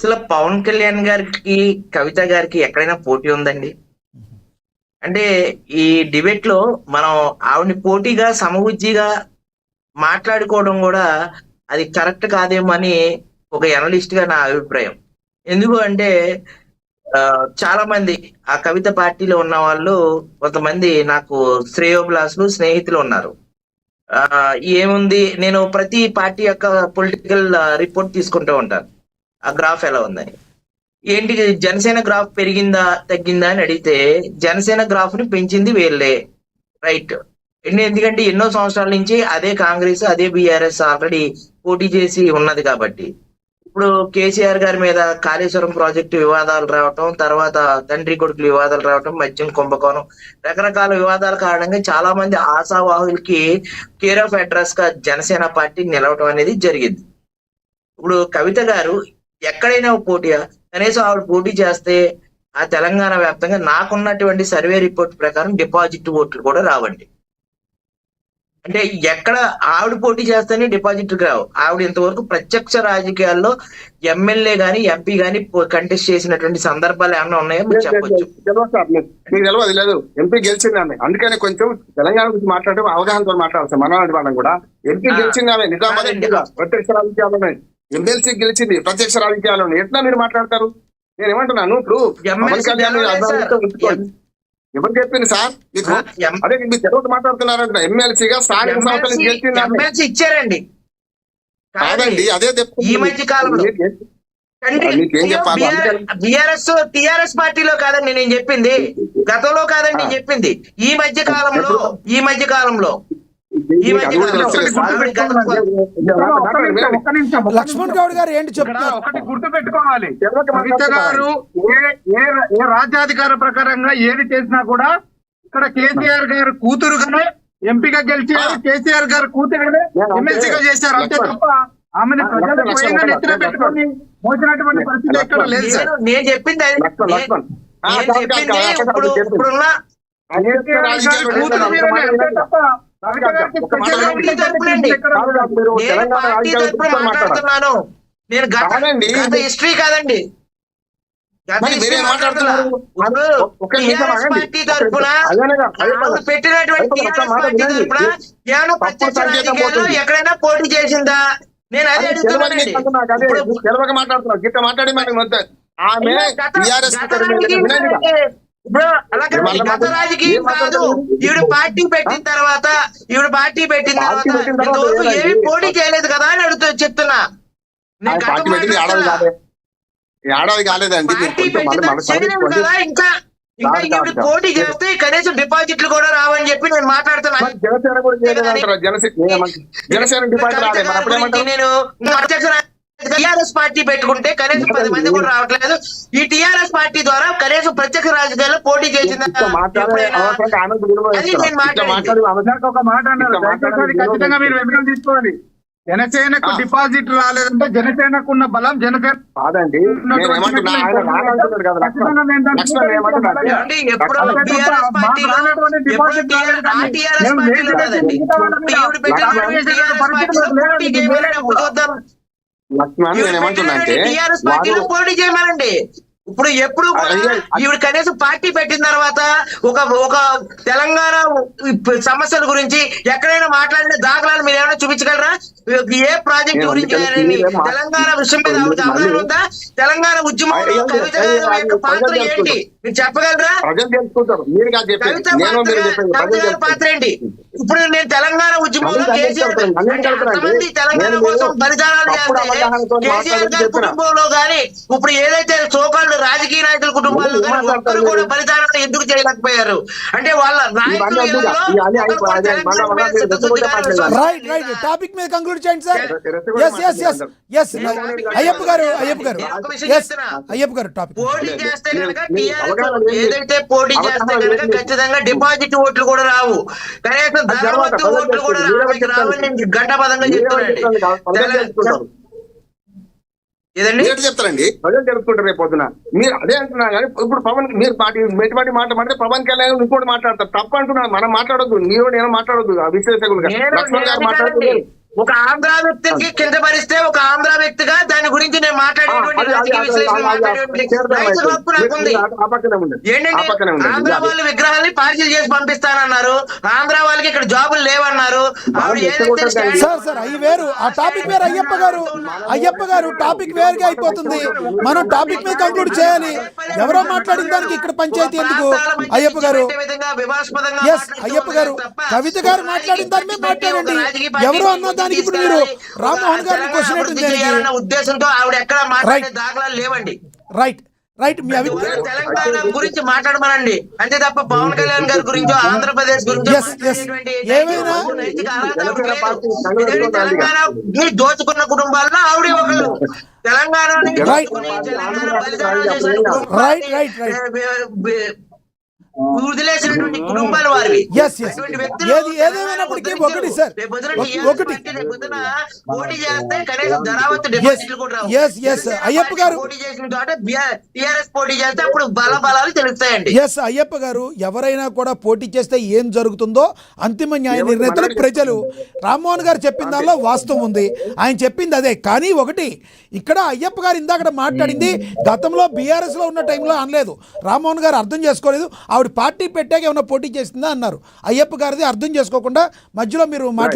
అసలు పవన్ కళ్యాణ్ గారికి కవిత గారికి ఎక్కడైనా పోటీ ఉందండి? అంటే ఈ డిబేట్ లో మనం ఆవిడని పోటీగా సమవుజ్జిగా మాట్లాడుకోవడం కూడా అది కరెక్ట్ కాదేమో అని ఒక ఎనలిస్ట్ గా నా అభిప్రాయం. ఎందుకు అంటే చాలా మంది ఆ కవిత పార్టీలో ఉన్న వాళ్ళు కొంతమంది నాకు శ్రేయోభిలాషులు స్నేహితులు ఉన్నారు. ఆ ఏముంది, నేను ప్రతి పార్టీ యొక్క పొలిటికల్ రిపోర్ట్ తీసుకుంటూ ఉంటాను, ఆ గ్రాఫ్ ఎలా ఉందని. ఏంటి, జనసేన గ్రాఫ్ పెరిగిందా తగ్గిందా అని అడిగితే జనసేన గ్రాఫ్ ని పెంచింది వీళ్ళే, రైట్. ఎందుకంటే ఎన్నో సంవత్సరాల నుంచి అదే కాంగ్రెస్ అదే బీఆర్ఎస్ ఆల్రెడీ పోటీ చేసి ఉన్నది కాబట్టి. ఇప్పుడు కేసీఆర్ గారి మీద కాళేశ్వరం ప్రాజెక్టు వివాదాలు రావటం, తర్వాత తండ్రి కొడుకులు వివాదాలు రావటం, మద్యం కుంభకోణం, రకరకాల వివాదాల కారణంగా చాలా మంది ఆశావాహులకి కేర్ ఆఫ్ అడ్రస్ గా జనసేన పార్టీ నిలవటం అనేది జరిగింది. ఇప్పుడు కవిత గారు ఎక్కడైనా పోటీయా? కనీసం ఆవిడ పోటీ చేస్తే ఆ తెలంగాణ వ్యాప్తంగా నాకున్నటువంటి సర్వే రిపోర్ట్ ప్రకారం డిపాజిట్ ఓట్లు కూడా రావండి. అంటే ఎక్కడ ఆవిడ పోటీ చేస్తేనే డిపాజిట్ రావు. ఆవిడ ఇంతవరకు ప్రత్యక్ష రాజకీయాల్లో ఎమ్మెల్యే గాని ఎంపీ గాని కంటెస్ట్ చేసినటువంటి సందర్భాలు ఏమైనా ఉన్నాయో మీరు చెప్పొచ్చు. తెలియదు లేదు, ఎంపీ గెలిచింది ఆమె, అందుకని కొంచెం తెలంగాణ గురించి మాట్లాడే అవగాహనతో మాట్లాడాలి. మనవాడి వాళ్ళం కూడా ఎంపీ గెలిచింది ఆమె, నిజామాబాద్ ప్రత్యక్ష రాజకీయాలు, ఎమ్మెల్సీ గెలిచింది ప్రత్యక్ష రాజకీయాలు. ఎట్లా మీరు మాట్లాడతారు? నేను ఏమంటున్నాను, ఇప్పుడు పవన్ కళ్యాణ్ ఎవరు చెప్పింది సార్ మీకు? అదే మీరు తెలుగు మాట్లాడుతున్నారంట. ఎమ్మెల్సీగా స్థానిక సంస్థలు గెలిచింది ఇచ్చారండి కాదండి, అదే ఈ మధ్య కాలంలో. మీకేం చెప్పాలి? టిఆర్ఎస్ పార్టీలో కాదండి నేను చెప్పింది, గతంలో కాదండి నేను చెప్పింది, ఈ మధ్య కాలంలో లక్ష్మణ్ గౌడ్ గారు ఏంటి చెప్తున్నారు? ఒకటి గుర్తు పెట్టుకోవాలి, కవిత గారు ఏ రాజ్యాధికార ప్రకారంగా ఏది చేసినా కూడా ఇక్కడ కేసీఆర్ గారు కూతురుగానే ఎంపీగా గెలిచారు, కేసీఆర్ గారు కూతురుగానే ఎమ్మెల్సీగా చేశారు. అంతే తప్ప ఆమెను ప్రజలు స్వయంగా నెత్తిన పెట్టుకొని మోసినటువంటి పరిస్థితి ఎక్కడ లేదు సార్. నేను చెప్పింది ఇప్పుడున్న మాట్లాడుతున్నాను నేను, గత హిస్టరీ కాదండి, గత హిస్టరీ మాట్లాడుతున్నా. పార్టీ తరఫున పెట్టినటువంటి పార్టీ తరఫున ఏమైనా ప్రత్యక్ష రాజకీయాల్లో ఎక్కడైనా పోటీ చేసిందా? నేను అదే అడుగుతున్నానండి. ఇప్పుడు అలాగే గత రాజకీయం కాదు, ఈవిడ పార్టీ పెట్టిన తర్వాత ఇంతవరకు ఏమి పోటీ చేయలేదు కదా అని చెప్తున్నా. ఏడాది కాలేదండి కదా, ఇంకా ఈవిడ పోటీ చేస్తే కనీసం డిపాజిట్లు కూడా రావని చెప్పి నేను మాట్లాడుతున్నాను. నేను టిఆర్ఎస్ పార్టీ పెట్టుకుంటే కనీసం 10 మంది కూడా రావట్లేదు. ఈ టిఆర్ఎస్ పార్టీ ద్వారా కనీసం ప్రత్యక్ష రాజకీయాల్లో పోటీ చేసిందా? ఒక మాట అన్నారు, ఖచ్చితంగా మీరు వెనుకలు తీసుకోవాలి. జనసేనకు డిపాజిట్ రాలేదంటే జనసేనకు ఉన్న బలం జనసేన కాదండి. లక్ష్మణ్ నేను ఏమంటున్నా అంటే పోటీ చేయమనండి. ఎప్పుడు ఈవిడ కనీసం పార్టీ పెట్టిన తర్వాత ఒక తెలంగాణ సమస్యల గురించి ఎక్కడైనా మాట్లాడిన దాఖలాలు మీరు ఏమైనా చూపించగలరా? ఏ ప్రాజెక్ట్ గురించి తెలంగాణ విషయం మీద అవగాహన ఉందా? తెలంగాణ ఉద్యమంలో కవిత యొక్క పాత్ర ఏంటి మీరు చెప్పగలరా? కవిత పాత్ర ఏంటి? ఇప్పుడు నేను తెలంగాణ ఉద్యమంలో కేసీఆర్ ఎంతమంది తెలంగాణ కోసం బలిదానాలు చేస్తే కేసీఆర్ గారి కుటుంబంలో గాని ఇప్పుడు ఏదైతే సోకాళ్ళు రాజకీయ నాయకుల కుటుంబాల్లో కానీ ఒక్కరు కూడా బలిదానాలు ఎందుకు చేయలేకపోయారు? అంటే వాళ్ళ టాపిక్ మీద కంక్లూడ్ చేయండి సార్. అయ్యప్ప గారు టాపిక్ పోటీ చేస్తే కనుక ఏదైతే పోటీ చేస్తే కనుక ఖచ్చితంగా డిపాజిట్ ఓట్లు కూడా రావు, కనీసం ధరవత్తు ఓట్లు కూడా రావని నేను ఘంటాపదంగా చెప్తున్నానండి. చెప్తారండి, ప్రజలు తెలుసుకుంటారు రేపు పొద్దున. మీరు అదే అంటున్నా కానీ ఇప్పుడు పవన్ మీరు మెట్టిపాటి మాట మాట్లాడితే పవన్ కళ్యాణ్ ఇంకోటి మాట్లాడతారు, తప్ప అంటున్నారు. మనం మాట్లాడొద్దు, మీరు నేను మాట్లాడొద్దు విశ్లేషకులుగా. లక్ష్మణ్ గారు మాట్లాడుతున్నారు, ఒక ఆంధ్ర వ్యక్తికి కిందపరిస్తే ఒక ఆంధ్ర వ్యక్తిగా దాని గురించి నేను మాట్లాడేటువంటి రాజకీయ విశ్లేషణ మాట్లాడేటువంటి రైతు హక్కు నాకు ఉంది. ఏంటంటే ఆంధ్ర వాళ్ళు విగ్రహాన్ని పార్సిల్ చేసి పంపిస్తానన్నారు, ఆంధ్ర వాళ్ళకి ఇక్కడ జాబులు లేవన్నారు. ఆవిడ ఏదైతే స్టాండ్ సార్ అవి వేరు, ఆ టాపిక్ వేరు. అయ్యప్ప గారు టాపిక్ వేరుగా అయిపోతుంది. మనం టాపిక్ మీద కంక్లూడ్ చేయాలి. ఎవరో మాట్లాడిన దానికి ఇక్కడ పంచాయతీ ఎందుకు? అయ్యప్ప గారు, ఎస్ అయ్యప్ప గారు, కవిత గారు మాట్లాడిన దాని మీద మాట్లాడండి. ఎవరో అన్న దానికి ఇప్పుడు మీరు రామ్మోహన్ గారిని క్వశ్చన్ ఏంటి ఉద్దేశంతో ఆవిడ ఎక్కడ మాట్లాడే దాఖలాలు లేవండి. రైట్ మీ అభిప్రాయం. తెలంగాణ గురించి మాట్లాడమనండి అంతే తప్ప పవన్ కళ్యాణ్ గారి గురించో ఆంధ్రప్రదేశ్ గురించో ఏమైనా తెలంగాణ దోచుకున్న కుటుంబాల్లో ఆవిడ ఒకళ్ళు. తెలంగాణ వదిలేసినటువంటి కుటుంబాలు వారివి. ఏదేమైనప్పటికీ ఒకటి సార్, ఒకటి పోటీ చేస్తే కనీసం ధరావత్తు డిపాజిట్లు కూడా రావు. అయ్యప్ప గారు పోటీ చేసిన చోట టిఆర్ఎస్ పోటీ చేస్తే అప్పుడు బలాలు తెలుస్తాయండి. ఎస్ అయ్యప్ప గారు, ఎవరైనా కూడా పోటీ చేస్తే ఏం జరుగుతుందో అంతిమ న్యాయ నిర్ణేతలు ప్రజలు. రామ్మోహన్ గారు చెప్పిన దానిలో వాస్తవం ఉంది, ఆయన చెప్పింది అదే. కానీ ఒకటి ఇక్కడ అయ్యప్ప గారు ఇందాక మాట్లాడింది గతంలో బీఆర్ఎస్ లో ఉన్న టైంలో అనలేదు. రామ్మోహన్ గారు అర్థం చేసుకోలేదు. ఆవిడ పార్టీ పెట్టాక ఏమైనా పోటీ చేసిందా అన్నారు. అయ్యప్ప గారిది అర్థం చేసుకోకుండా మధ్యలో మీరు